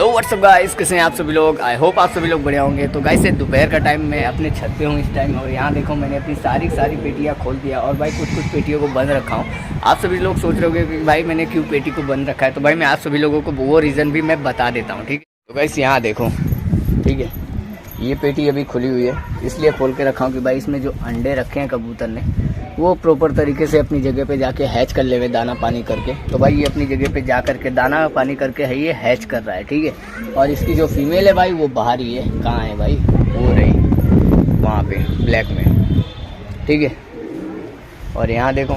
Hello what's up guys, कैसे हैं आप सभी लोग। आई होप आप सभी लोग बढ़िया होंगे। तो गाइस दोपहर का टाइम मैं अपने छत पे हूँ इस टाइम, और यहाँ देखो मैंने अपनी सारी पेटियाँ खोल दिया और भाई कुछ पेटियों को बंद रखा हूँ। आप सभी लोग सोच रहे होंगे कि भाई मैंने क्यों पेटी को बंद रखा है, तो भाई मैं आप सभी लोगों को वो रीज़न भी मैं बता देता हूँ, ठीक है। तो गाइस यहाँ देखो, ठीक है, ये पेटी अभी खुली हुई है, इसलिए खोल के रखा हूँ कि भाई इसमें जो अंडे रखे हैं कबूतर ने वो प्रॉपर तरीके से अपनी जगह पे जाके हैच कर ले, दाना पानी करके। तो भाई ये अपनी जगह पे जा करके दाना पानी करके है ये हैच कर रहा है, ठीक है। और इसकी जो फीमेल है भाई वो बाहर ही है। कहाँ है भाई? वो रही वहाँ पे ब्लैक में, ठीक है। और यहाँ देखो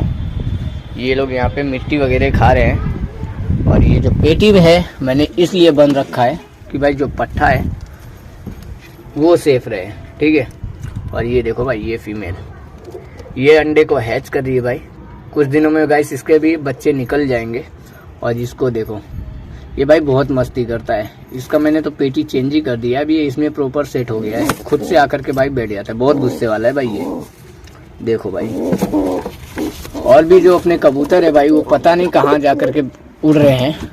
ये लोग यहाँ पे मिट्टी वगैरह खा रहे हैं, और ये जो पेटी है मैंने इसलिए बंद रखा है कि भाई जो पट्ठा है वो सेफ रहे, ठीक है। और ये देखो भाई ये फीमेल ये अंडे को हैच कर रही है भाई। कुछ दिनों में गाइस इसके भी बच्चे निकल जाएंगे। और इसको देखो, ये भाई बहुत मस्ती करता है। इसका मैंने तो पेटी चेंज ही कर दिया, अभी ये इसमें प्रॉपर सेट हो गया है, खुद से आकर के भाई बैठ जाता है। बहुत गुस्से वाला है भाई ये, देखो भाई। और भी जो अपने कबूतर है भाई वो पता नहीं कहाँ जा कर के उड़ रहे हैं।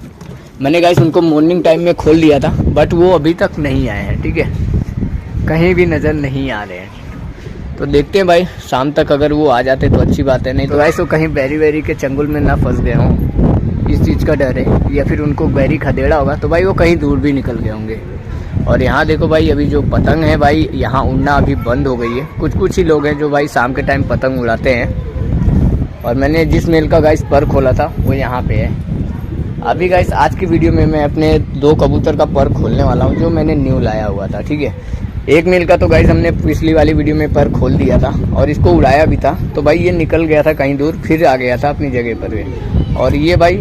मैंने गाइस उनको मॉर्निंग टाइम में खोल दिया था, बट वो अभी तक नहीं आए हैं, ठीक है, कहीं भी नज़र नहीं आ रहे हैं। तो देखते हैं भाई शाम तक अगर वो आ जाते तो अच्छी बात है, नहीं तो गाइस वो कहीं बैरी के चंगुल में ना फंस गए हों, इस चीज़ का डर है। या फिर उनको बैरी खदेड़ा होगा तो भाई वो कहीं दूर भी निकल गए होंगे। और यहाँ देखो भाई अभी जो पतंग है भाई यहाँ उड़ना अभी बंद हो गई है। कुछ ही लोग हैं जो भाई शाम के टाइम पतंग उड़ाते हैं। और मैंने जिस मेल का गाइस पर खोला था वो यहाँ पे है। अभी गाइस आज की वीडियो में मैं अपने 2 कबूतर का पर खोलने वाला हूँ जो मैंने न्यू लाया हुआ था, ठीक है। एक मेल का तो गाइस हमने पिछली वाली वीडियो में पर खोल दिया था और इसको उड़ाया भी था, तो भाई ये निकल गया था कहीं दूर, फिर आ गया था अपनी जगह पर। और ये भाई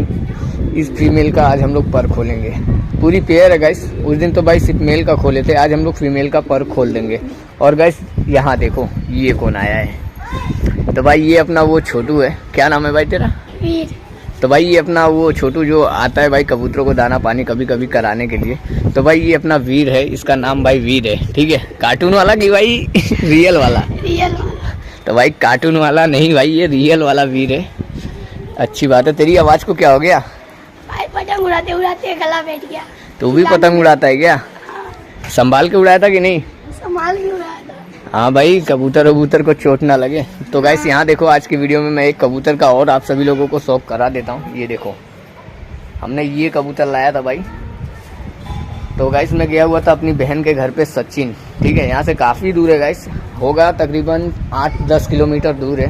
इस फीमेल का आज हम लोग पर खोलेंगे। पूरी पेयर है गाइस। उस दिन तो भाई सिर्फ मेल का खोले थे, आज हम लोग फीमेल का पर खोल देंगे। और गाइस यहाँ देखो ये कौन आया है। तो भाई ये अपना वो छोटू है। क्या नाम है भाई तेरा? वीर। तो भाई ये अपना वो छोटू जो आता है भाई कबूतरों को दाना पानी कभी कभी कराने के लिए, तो भाई ये अपना वीर है। इसका नाम भाई वीर है, ठीक है। कार्टून वाला कि भाई रियल वाला? रियल वाला। तो भाई कार्टून वाला नहीं भाई, ये रियल वाला वीर है। अच्छी बात है। तेरी आवाज़ को क्या हो गया? भाई पतंग उड़ाते उड़ाते गला बैठ गया। तू भी पतंग उड़ाता है क्या? संभाल के उड़ाया था कि नहीं? संभाल के उड़ाया था। हाँ भाई, कबूतर वबूतर को चोट ना लगे। तो गाइस यहाँ देखो आज की वीडियो में मैं एक कबूतर का और आप सभी लोगों को शौक करा देता हूँ। ये देखो हमने ये कबूतर लाया था भाई। तो गाइस मैं गया हुआ था अपनी बहन के घर पे सचिन, ठीक है। यहाँ से काफ़ी दूर है गाइस, होगा तकरीबन 8-10 किलोमीटर दूर है।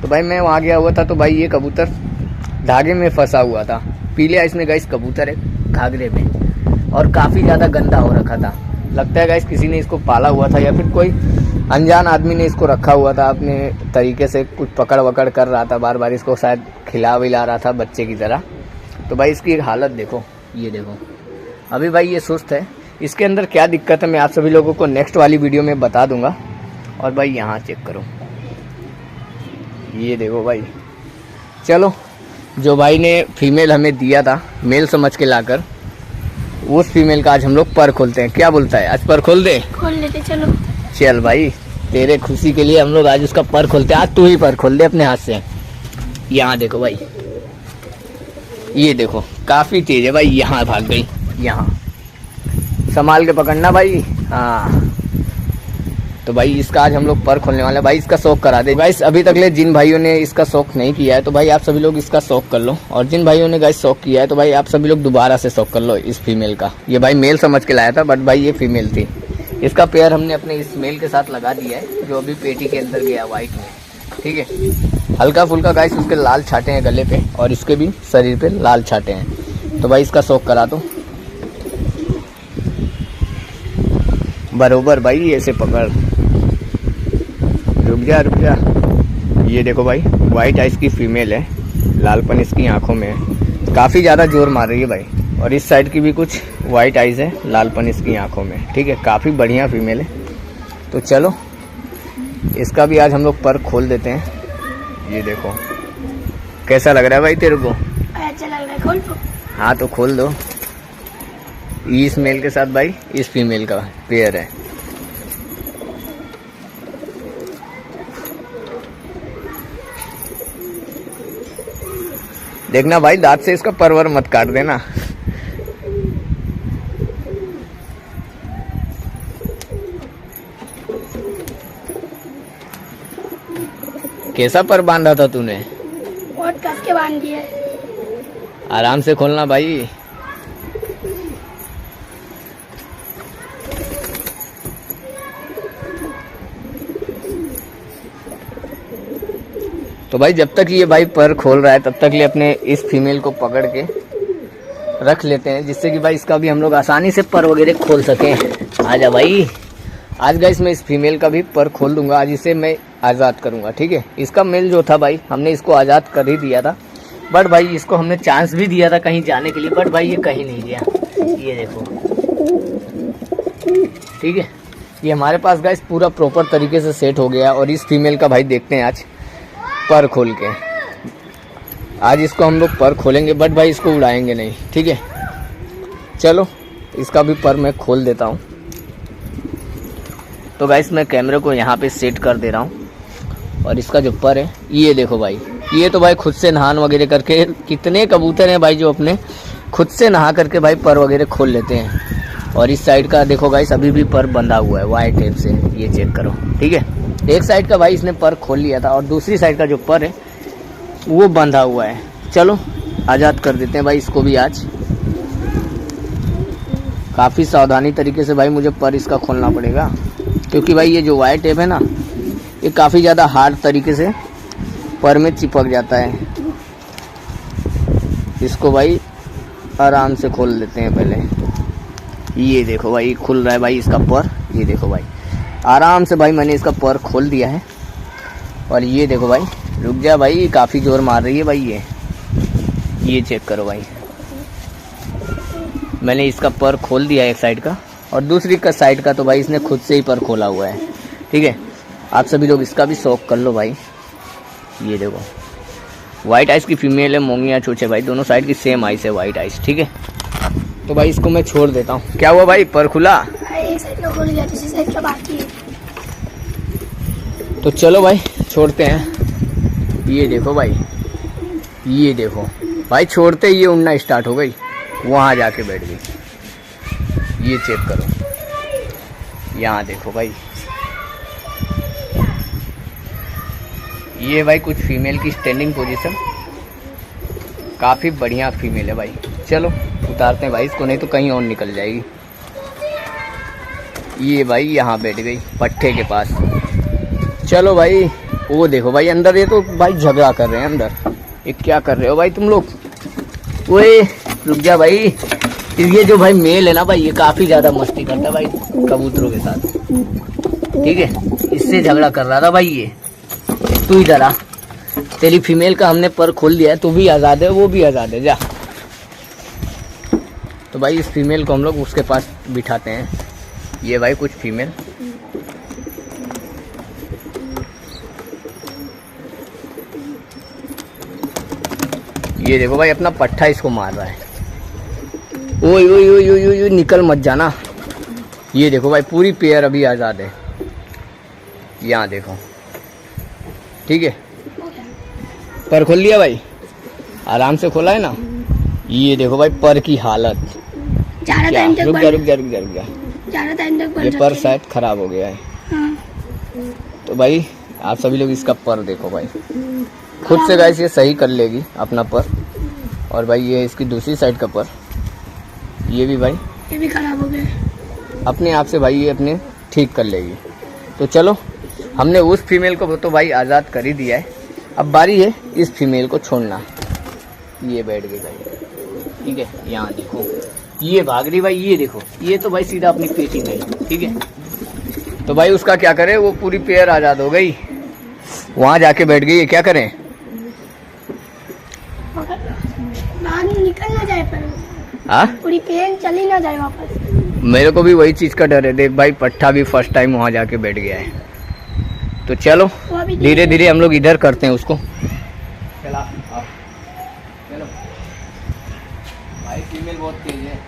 तो भाई मैं वहाँ गया हुआ था, तो भाई ये कबूतर धागे में फंसा हुआ था। पीले आइस में गाइस कबूतर है घाघरे में, और काफ़ी ज़्यादा गंदा हो रखा था। लगता है गाइस किसी ने इसको पाला हुआ था या फिर कोई अनजान आदमी ने इसको रखा हुआ था अपने तरीके से, कुछ पकड़ वकड़ कर रहा था, बार बार इसको शायद खिला विला रहा था बच्चे की तरह। तो भाई इसकी हालत देखो, ये देखो अभी भाई ये सुस्त है। इसके अंदर क्या दिक्कत है मैं आप सभी लोगों को नेक्स्ट वाली वीडियो में बता दूंगा। और भाई यहाँ चेक करो, ये देखो भाई। चलो जो भाई ने फीमेल हमें दिया था मेल समझ के लाकर, उस फीमेल का आज हम लोग पर खोलते हैं। क्या बोलता है? आज पर खोल दे? खोल लेते, चलो। चल भाई तेरे खुशी के लिए हम लोग आज उसका पर खोलते हैं। आज तू ही पर खोल दे अपने हाथ से। यहाँ देखो भाई, ये देखो काफी तेज है भाई। यहाँ भाग गई, यहाँ संभाल के पकड़ना भाई। हाँ तो भाई इसका आज हम लोग पर खोलने वाले हैं। भाई इसका शौक करा दे गाइस। अभी तक ले जिन भाइयों ने इसका शौक नहीं किया है तो भाई आप सभी लोग इसका शौक कर लो, और जिन भाइयों ने गाइस शौक किया है तो भाई आप सभी लोग दोबारा से शौक कर लो इस फीमेल का। ये भाई मेल समझ के लाया था, बट भाई ये फीमेल थी। इसका पेयर हमने अपने इस मेल के साथ लगा दिया है जो अभी पेटी के अंदर गया व्हाइट में, ठीक है। हल्का फुल्का गाइस उसके लाल छाटे हैं गले पे, और इसके भी शरीर पे लाल छाटे हैं। तो भाई इसका शौक करा दो बरोबर भाई। ऐसे पकड़, रुक जा। ये देखो भाई वाइट आइस की फीमेल है, लालपन इसकी आंखों में है, काफ़ी ज़्यादा जोर मार रही है भाई। और इस साइड की भी कुछ वाइट आइज है, लालपन इसकी आंखों में, ठीक है। काफ़ी बढ़िया फीमेल है। तो चलो इसका भी आज हम लोग पर खोल देते हैं। ये देखो कैसा लग रहा है भाई तेरे को? अच्छा लग रहा है, खोल दो। हाँ तो खोल दो। इस मेल के साथ भाई इस फीमेल का पेयर है। देखना भाई दांत से इसका परवर मत काट देना। कैसा पर बांधा था तूने? बहुत कस के बांध दिए। आराम से खोलना भाई। तो भाई जब तक ये भाई पर खोल रहा है तब तक ये अपने इस फीमेल को पकड़ के रख लेते हैं, जिससे कि भाई इसका भी हम लोग आसानी से पर वगैरह खोल सकें। आजा भाई। आज गाइस मैं इस फीमेल का भी पर खोल दूंगा। आज इसे मैं आज़ाद करूंगा, ठीक है। इसका मेल जो था भाई हमने इसको आज़ाद कर ही दिया था, बट भाई इसको हमने चांस भी दिया था कहीं जाने के लिए, बट भाई ये कहीं नहीं गया। ये देखो, ठीक है। ये हमारे पास गाइस पूरा प्रॉपर तरीके से सेट हो गया। और इस फीमेल का भाई देखते हैं आज पर खोल के। आज इसको हम लोग पर खोलेंगे, बट भाई इसको उड़ाएंगे नहीं, ठीक है। चलो इसका भी पर मैं खोल देता हूँ। तो गाइस मैं कैमरे को यहाँ पे सेट कर दे रहा हूँ और इसका जो पर है ये देखो भाई। ये तो भाई खुद से नहान वगैरह करके, कितने कबूतर हैं भाई जो अपने खुद से नहा करके भाई पर वगैरह खोल लेते हैं। और इस साइड का देखो गाइस अभी भी पर बंधा हुआ है वायर टेप से, ये चेक करो, ठीक है। एक साइड का भाई इसने पर खोल लिया था और दूसरी साइड का जो पर है वो बंधा हुआ है। चलो आज़ाद कर देते हैं भाई इसको भी आज। काफ़ी सावधानी तरीके से भाई मुझे पर इसका खोलना पड़ेगा, क्योंकि भाई ये जो वायर टेप है ना ये काफ़ी ज़्यादा हार्ड तरीके से पर में चिपक जाता है। इसको भाई आराम से खोल देते हैं पहले। ये देखो भाई खुल रहा है भाई इसका पर। ये देखो भाई आराम से भाई मैंने इसका पर खोल दिया है। और ये देखो भाई, रुक जा भाई, काफ़ी जोर मार रही है भाई ये चेक करो भाई। मैंने इसका पर खोल दिया है एक साइड का, और दूसरी का साइड का तो भाई इसने खुद से ही पर खोला हुआ है, ठीक है। आप सभी लोग इसका भी शौक कर लो भाई। ये देखो वाइट आइस की फीमेल है, मोंगिया चोचे भाई, दोनों साइड की सेम आइस है वाइट आइस, ठीक है। तो भाई इसको मैं छोड़ देता हूँ। क्या हुआ भाई, पर खुला? एक साइड का खुल गया, दूसरी साइड का बाकी है। तो चलो भाई छोड़ते हैं। ये देखो भाई, ये देखो भाई, छोड़ते ही ये उड़ना स्टार्ट हो गई, वहाँ जाके बैठ गई। ये चेक करो, यहाँ देखो भाई। ये भाई कुछ फीमेल की स्टैंडिंग पोजीशन, काफ़ी बढ़िया फीमेल है भाई। चलो उतारते हैं भाई इसको, नहीं तो कहीं और निकल जाएगी। ये भाई यहाँ बैठ गई पट्टे के पास। चलो भाई, वो देखो भाई अंदर, ये तो भाई झगड़ा कर रहे हैं अंदर। ये क्या कर रहे हो भाई तुम लोग? ओए रुक जा भाई। ये जो भाई मेल है ना भाई, ये काफ़ी ज़्यादा मस्ती करता है भाई कबूतरों के साथ, ठीक है। इससे झगड़ा कर रहा था भाई ये। तू इधर आ, तेरी फीमेल का हमने पर खोल दिया है, तू भी आज़ाद है, वो भी आज़ाद है, जा। तो भाई इस फीमेल को हम लोग उसके पास बिठाते हैं। ये भाई कुछ फीमेल, ये देखो भाई अपना पट्टा इसको मार रहा है। ओए ओए ओए ओए ओए, निकल मत जाना। ये देखो भाई पूरी पेयर अभी आज़ाद है, यहाँ देखो, ठीक है। पर खोल लिया भाई, आराम से खोला है ना। ये देखो भाई पर की हालत, क्या, रुक जा रुक जा रुक जा रुक जा, ये पर शायद खराब हो गया है। हाँ। तो भाई आप सभी लोग इसका पर देखो भाई, खुद से गाइस ये सही कर लेगी अपना पर। और भाई ये इसकी दूसरी साइड का पर, ये भी भाई ये भी खराब हो गया अपने आप से भाई, ये अपने ठीक कर लेगी। तो चलो हमने उस फीमेल को तो भाई आज़ाद कर ही दिया है, अब बारी है इस फीमेल को छोड़ना। ये बैठ गई भाई, ठीक है। यहाँ देखो ये भाग रही भाई, ये देखो, ये तो भाई सीधा अपनी पेटी गई, ठीक है। तो भाई उसका क्या करें, वो पूरी पेयर आज़ाद हो गई, वहाँ जाके बैठ गई। ये क्या करें, निकल ना जाए पर, हाँ पूरी पेन चली ना जाए वापस। मेरे को भी वही चीज़ का डर है। देख भाई पट्टा भी फर्स्ट टाइम वहाँ जाके बैठ गया है। तो चलो धीरे धीरे हम लोग इधर करते हैं उसको। चला आप, चलो भाई फीमेल बहुत तेज है।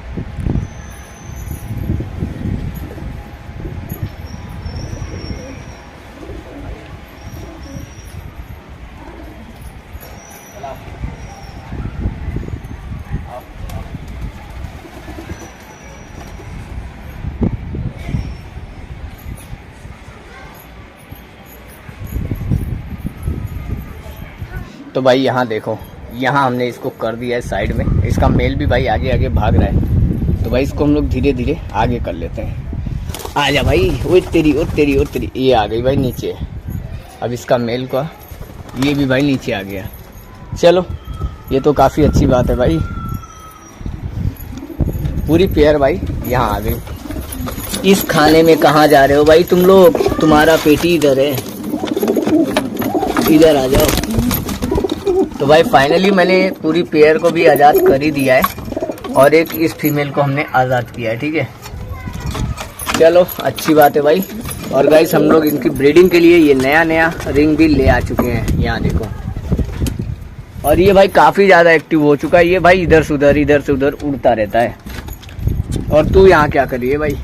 तो भाई यहाँ देखो, यहाँ हमने इसको कर दिया है साइड में। इसका मेल भी भाई आगे आगे भाग रहा है, तो भाई इसको हम लोग धीरे धीरे आगे कर लेते हैं। आ जा भाई, ओ तेरी ओ तेरी ओ तेरी, ये आ गई भाई नीचे। अब इसका मेल का ये भी भाई नीचे आ गया। चलो ये तो काफ़ी अच्छी बात है भाई, पूरी पेयर भाई यहाँ आ गई। इस खाने में कहाँ जा रहे हो भाई तुम लोग, तुम्हारा पेटी इधर है, इधर आ जाओ। तो भाई फाइनली मैंने पूरी पेयर को भी आज़ाद कर ही दिया है और एक इस फीमेल को हमने आज़ाद किया है, ठीक है। चलो अच्छी बात है भाई। और गाइस हम लोग इनकी ब्रीडिंग के लिए ये नया नया रिंग भी ले आ चुके हैं, यहाँ देखो। और ये भाई काफ़ी ज़्यादा एक्टिव हो चुका है, ये भाई इधर से उधर उड़ता रहता है। और तू यहाँ क्या करिए भाई,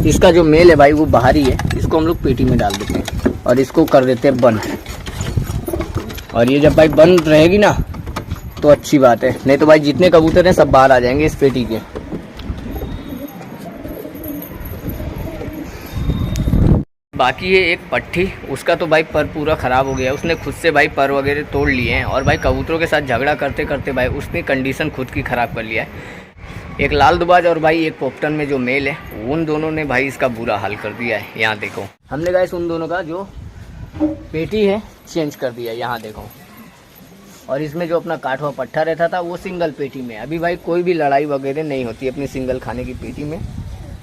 इसका जो मेल है भाई वो बाहर ही है, इसको हम लोग पेटी में डाल देते हैं और इसको कर देते हैं बंद। और ये जब भाई बंद रहेगी ना तो अच्छी बात है, नहीं तो भाई जितने कबूतर हैं सब बाहर आ जाएंगे इस पेटी के। बाकी ये एक पट्टी, उसका तो भाई पर पूरा ख़राब हो गया, उसने खुद से भाई पर वगैरह तोड़ लिए हैं और भाई कबूतरों के साथ झगड़ा करते करते भाई उसने कंडीशन खुद की ख़राब कर लिया है। एक लाल दुबाज और भाई एक पोप्टन में जो मेल है, उन दोनों ने भाई इसका बुरा हाल कर दिया है। यहाँ देखो हमने गाइस उन दोनों का जो पेटी है चेंज कर दिया है, यहाँ देखो। और इसमें जो अपना काठ हुआ पट्टा रहता था वो सिंगल पेटी में। अभी भाई कोई भी लड़ाई वगैरह नहीं होती अपनी सिंगल खाने की पेटी में,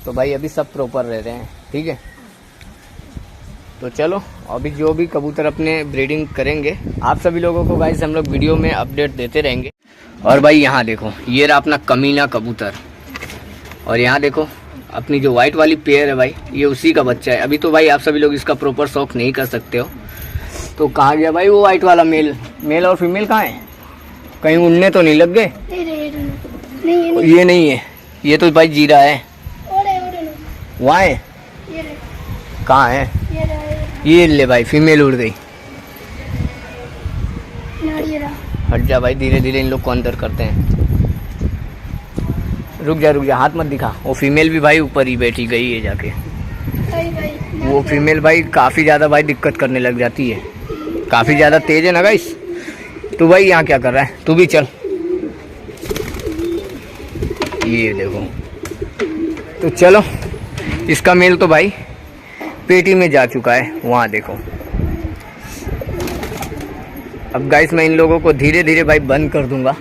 तो भाई अभी सब प्रॉपर रह रहे हैं, ठीक है। तो चलो अभी जो भी कबूतर अपने ब्रीडिंग करेंगे आप सभी लोगों को गाइस हम लोग वीडियो में अपडेट देते रहेंगे। और भाई यहाँ देखो, ये रहा अपना कमीना कबूतर। और यहाँ देखो अपनी जो वाइट वाली पेयर है भाई, ये उसी का बच्चा है। अभी तो भाई आप सभी लोग इसका प्रॉपर शौक नहीं कर सकते हो। तो कहाँ गया भाई वो वाइट वाला मेल और फीमेल कहाँ है, कहीं उड़ने तो नहीं लग गए? ये नहीं है, ये तो भाई जीरा है। वहाँ है, कहाँ है? ये ले भाई फीमेल उड़ गई। हट जा भाई, धीरे धीरे इन लोग को अंदर करते हैं। रुक जा, हाथ मत दिखा। वो फीमेल भी भाई ऊपर ही बैठी गई है जाके। वो फीमेल भाई काफ़ी ज़्यादा भाई दिक्कत करने लग जाती है, काफ़ी ज़्यादा तेज है ना गाइस। तू भाई यहाँ क्या कर रहा है, तू भी चल। ये देखो, तो चलो इसका मेल तो भाई पेटी में जा चुका है, वहाँ देखो। अब गाइस मैं इन लोगों को धीरे धीरे भाई बंद कर दूंगा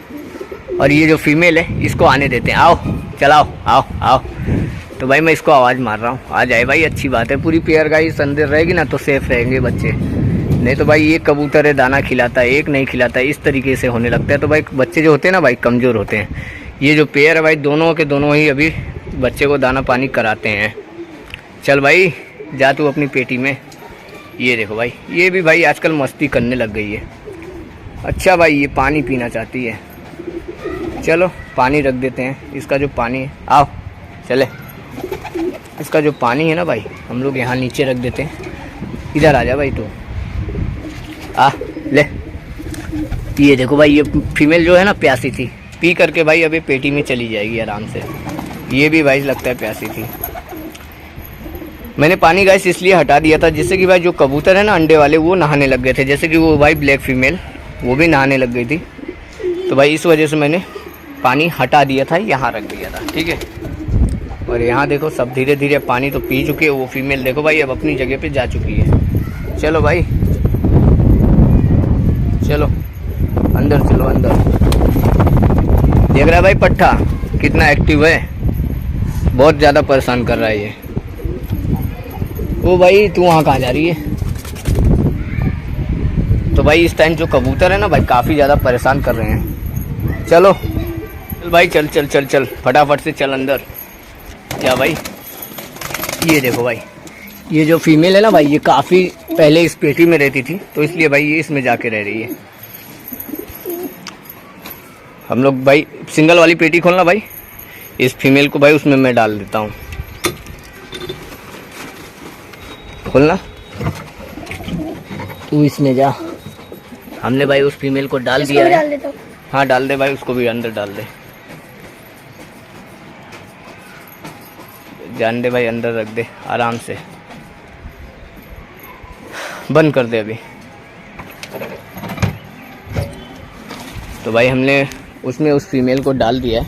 और ये जो फीमेल है इसको आने देते हैं। आओ चलाओ, आओ आओ। तो भाई मैं इसको आवाज़ मार रहा हूँ, आ जाए भाई, अच्छी बात है। पूरी पेयर गाइस अंदर रहेगी ना तो सेफ रहेंगे बच्चे, नहीं तो भाई एक कबूतर है दाना खिलाता है एक नहीं खिलाता है, इस तरीके से होने लगता है। तो भाई बच्चे जो होते हैं ना भाई कमज़ोर होते हैं। ये जो पेयर है भाई दोनों के दोनों ही अभी बच्चे को दाना पानी कराते हैं। चल भाई जा तू अपनी पेटी में। ये देखो भाई, ये भी भाई आजकल मस्ती करने लग गई है। अच्छा भाई ये पानी पीना चाहती है, चलो पानी रख देते हैं। इसका जो पानी है, आओ चले, इसका जो पानी है ना भाई हम लोग यहाँ नीचे रख देते हैं। इधर आ जा भाई तू, आ ले। ये देखो भाई, ये फीमेल जो है ना प्यासी थी, पी करके भाई अभी पेटी में चली जाएगी आराम से। ये भी भाई लगता है प्यासी थी। मैंने पानी गाइस इसलिए हटा दिया था जिससे कि भाई जो कबूतर है ना अंडे वाले वो नहाने लग गए थे, जैसे कि वो भाई ब्लैक फीमेल वो भी नहाने लग गई थी। तो भाई इस वजह से मैंने पानी हटा दिया था, यहाँ रख दिया था, ठीक है। और यहाँ देखो सब धीरे धीरे पानी तो पी चुके हैं। वो फीमेल देखो भाई अब अपनी जगह पे जा चुकी है। चलो भाई चलो अंदर चलो, अंदर। देख रहा है भाई पट्टा कितना एक्टिव है, बहुत ज़्यादा परेशान कर रहा है ये। ओ भाई तू वहाँ कहाँ जा रही है? तो भाई इस टाइम जो कबूतर है ना भाई काफ़ी ज़्यादा परेशान कर रहे हैं। चलो चल भाई, चल चल चल चल फटाफट से चल अंदर। क्या भाई, ये देखो भाई, ये जो फीमेल है ना भाई ये काफ़ी पहले इस पेटी में रहती थी, तो इसलिए भाई ये इसमें जाके रह रही है। हम लोग भाई सिंगल वाली पेटी खोलना भाई, इस फीमेल को भाई उसमें मैं डाल देता हूँ। खोलना, तू इसमें जा। हमने भाई उस फीमेल को डाल दिया है। हाँ डाल दे भाई, उसको भी अंदर डाल दे, जान दे भाई, अंदर रख दे आराम से। बंद कर दे अभी। तो भाई हमने उसमें उस फीमेल को डाल दिया है।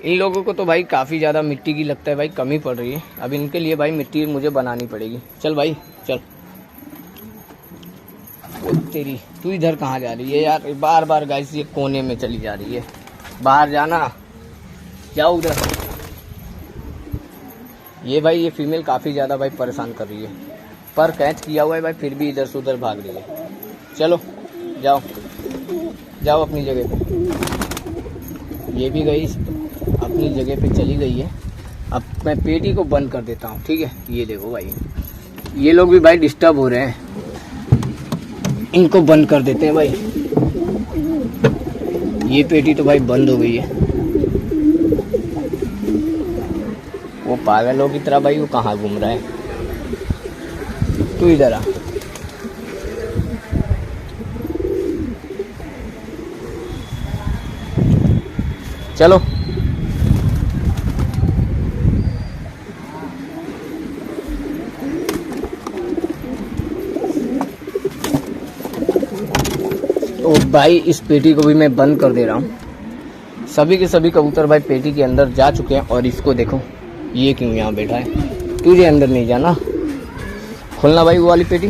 इन लोगों को तो भाई काफ़ी ज़्यादा मिट्टी की लगता है भाई, कमी पड़ रही है। अब इनके लिए भाई मिट्टी मुझे बनानी पड़ेगी। चल भाई चल। तेरी तू इधर कहाँ जा रही है यार? बार बार गाइस ये कोने में चली जा रही है। बाहर जाना, जाओ उधर। ये भाई ये फीमेल काफ़ी ज़्यादा भाई परेशान कर रही है, पर कैच किया हुआ है भाई, फिर भी इधर से उधर भाग रही है। चलो जाओ जाओ अपनी जगह पे। ये भी गई अपनी जगह पे चली गई है। अब मैं पेटी को बंद कर देता हूँ, ठीक है। ये देखो भाई ये लोग भी भाई डिस्टर्ब हो रहे हैं, इनको बंद कर देते हैं भाई। ये पेटी तो भाई बंद हो गई है। वो पागलों की तरह भाई वो कहाँ घूम रहा है? तू इधर आ। चलो तो भाई इस पेटी को भी मैं बंद कर दे रहा हूँ। सभी के सभी कबूतर भाई पेटी के अंदर जा चुके हैं। और इसको देखो ये क्यों यहाँ बैठा है? तुझे अंदर नहीं जाना, खोलना भाई वो वाली पेटी।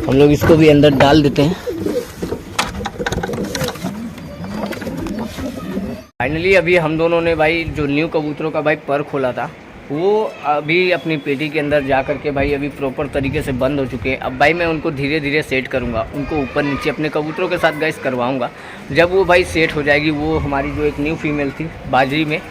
हम लोग इसको भी अंदर डाल देते हैं। फाइनली अभी हम दोनों ने भाई जो न्यू कबूतरों का भाई पर खोला था वो अभी अपनी पेटी के अंदर जा करके भाई अभी प्रॉपर तरीके से बंद हो चुके हैं। अब भाई मैं उनको धीरे धीरे सेट करूँगा, उनको ऊपर नीचे अपने कबूतरों के साथ गाइस करवाऊँगा। जब वो भाई सेट हो जाएगी, वो हमारी जो एक न्यू फीमेल थी बाजरी में,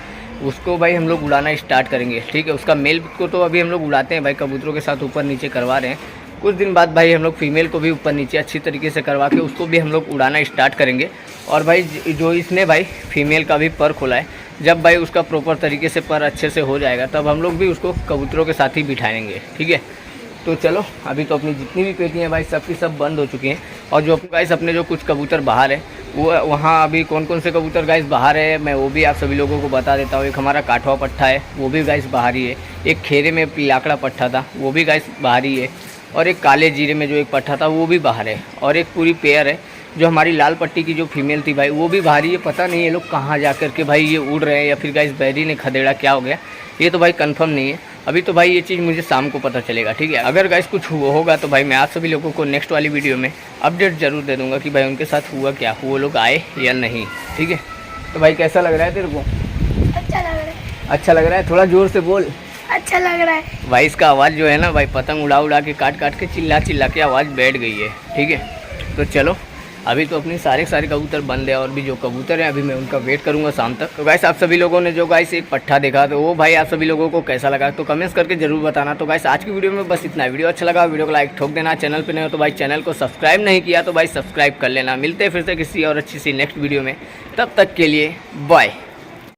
उसको भाई हम लोग उड़ाना स्टार्ट करेंगे, ठीक है। उसका मेल को तो अभी हम लोग उड़ाते हैं भाई, कबूतरों के साथ ऊपर नीचे करवा रहे हैं। कुछ दिन बाद भाई हम लोग फीमेल को भी ऊपर नीचे अच्छी तरीके से करवा के उसको भी हम लोग उड़ाना स्टार्ट करेंगे। और भाई जो इसने भाई फीमेल का भी पर खोला है, जब भाई उसका प्रॉपर तरीके से पर अच्छे से हो जाएगा तब हम लोग भी उसको कबूतरों के साथ ही बिठाएंगे, ठीक है। तो चलो अभी तो अपनी जितनी भी पेटियाँ भाई सबकी सब बंद हो चुकी हैं। और जो गाइस अपने जो कुछ कबूतर बाहर है वो वहाँ अभी कौन कौन से कबूतर गाइस बाहर है मैं वो भी आप सभी लोगों को बता देता हूँ। एक हमारा काठवा पट्ठा है, वो भी गाइस बाहर ही है। एक खेरे में पिलाकड़ा पट्ठा था, वो भी गाइस बाहर ही है। और एक काले जीरे में जो एक पट्ठा था वो भी बाहर है। और एक पूरी पेयर है जो हमारी लाल पट्टी की जो फीमेल थी भाई वो भी बाहर ही है। पता नहीं ये लोग कहाँ जा कर के भाई ये उड़ रहे हैं या फिर गाइस बैरी ने खदेड़ा क्या हो गया, ये तो भाई कंफर्म नहीं है। अभी तो भाई ये चीज़ मुझे शाम को पता चलेगा, ठीक है। अगर गाइस कुछ होगा तो भाई मैं आप सभी लोगों को नेक्स्ट वाली वीडियो में अपडेट जरूर दे दूंगा कि भाई उनके साथ हुआ क्या, वो लोग आए या नहीं, ठीक है। तो भाई कैसा लग रहा है तेरे को? अच्छा लग रहा है। अच्छा लग रहा है? थोड़ा ज़ोर से बोल। अच्छा लग रहा है भाई इसका आवाज़ जो है ना भाई पतंग उड़ा उड़ा के काट काट के चिल्ला चिल्ला के आवाज़ बैठ गई है, ठीक है। तो चलो अभी तो अपनी सारे कबूतर बंद है और भी जो कबूतर हैं अभी मैं उनका वेट करूंगा शाम तक। तो गाइस आप सभी लोगों ने जो गाइस एक पट्ठा देखा तो वो भाई आप सभी लोगों को कैसा लगा तो कमेंट्स करके जरूर बताना। तो गाइस आज की वीडियो में बस इतना। वीडियो अच्छा लगा वीडियो को लाइक ठोक देना। चैनल पे नहीं हो तो भाई चैनल को सब्सक्राइब नहीं किया तो भाई सब्सक्राइब कर लेना। मिलते हैं फिर से किसी और अच्छी सी नेक्स्ट वीडियो में, तब तक के लिए बाय।